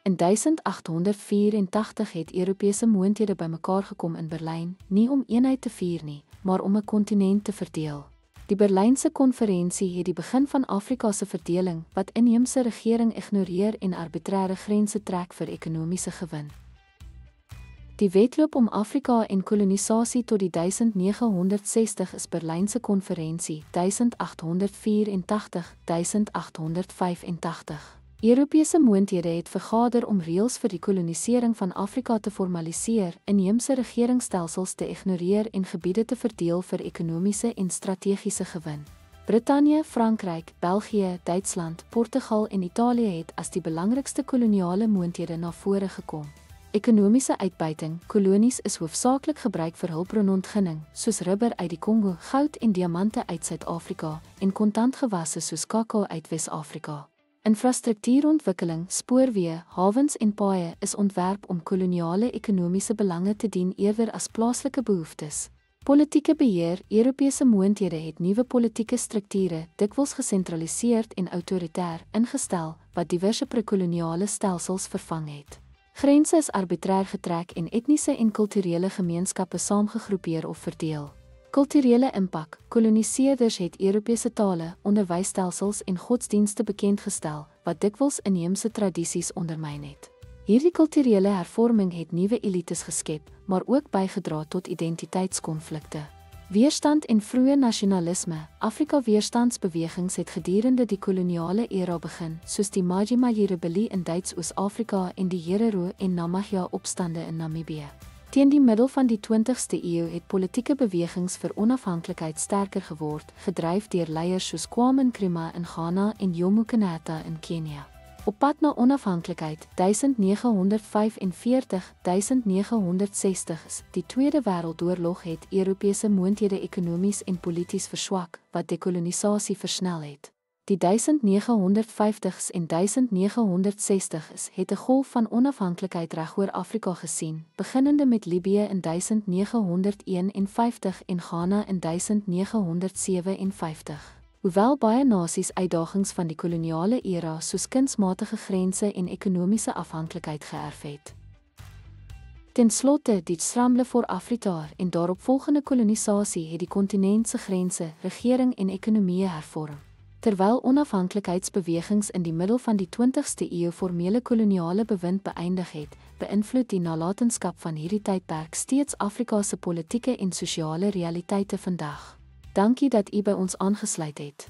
In 1884 het Europese moondhede bymekaar gekom in Berlyn, nie om eenheid te vier nie, maar om 'n kontinent te verdeel. Die Berlynse konferensie het die begin van Afrika se verdeling, wat inheemse regering ignoreer en arbitrære grense trek vir ekonomiese gewin. Die wedloop om Afrika en kolonisasie tot die 1960 is Berlynse konferensie 1884-1885. Europese moondhede het vergader om reëls vir die kolonisering van Afrika te formaliseer, inheemse regeringsstelsels te ignoreer en gebiede te verdeel vir ekonomiese en strategiese gewin. Brittanje, Frankryk, België, Duitsland, Portugal en Italië het as die belangrikste koloniale moondhede na vore gekom. Ekonomiese uitbuiting, kolonies is hoofsaaklik gebruik vir hulpbronontginning, soos rubber uit die Kongo, goud en diamante uit Suid-Afrika, en kontantgewasse soos kakao uit Wes-Afrika. Infrastruktuurontwikkeling, spoorweë, hawens en paaie is ontwerp om koloniale ekonomiese belange te dien eerder as plaaslike behoeftes. Politieke beheer, Europese moondhede het nuwe politieke strukture, dikwels gesentraliseerd en autoritair, ingestel, wat diverse prekoloniale stelsels vervang het. Grense is arbitrair getrek en etniese en kulturele gemeenskappe saamgegroepeer of verdeel. Kulturele impak, koloniseerders het Europese tale, onderwysstelsels en godsdienste bekendgestel, wat dikwels inheemse tradisies ondermyn het. Hierdie kulturele hervorming het nuwe elites geskep, maar ook bygedra tot identiteitskonflikte. Weerstand en vroeë nasionalisme, Afrika-weerstandsbewegings het gedurende die koloniale era begin, soos die Maji-Maji-rebellie in Duits-Oos-Afrika en die Herero en Namagya-opstande in Namibië. Teen die middel van die 20ste eeu het politieke bewegings vir onafhanklikheid sterker geword, gedryf deur leiers soos Kwame Nkrumah in Ghana en Jomo Kenyatta in Kenia. Op pad na onafhanklikheid, 1945-1960, die Tweede Wêreldoorlog het Europese moondhede ekonomies en polities verswak, wat dekolonisasie versnel het. Die 1950s en 1960s het 'n golf van onafhanklikheid regoor Afrika gesien, beginnende met Libië in 1951 en Ghana in 1957. Hoewel baie nasies uitdagings van die koloniale era soos kunsmatige grense en ekonomiese afhanklikheid geërf het. Ten slotte, die Scramble for Afrika en daaropvolgende kolonisasie het die kontinent se grense, regering en ekonomie hervorm. Terwyl onafhanklikheidsbewegings in die middel van die 20ste eeu formele koloniale bewind beëindig het, beïnvloed die nalatenskap van hierdie tydperk steeds Afrika se politieke en sosiale realiteite vandag. Dankie dat u by ons aangesluit het.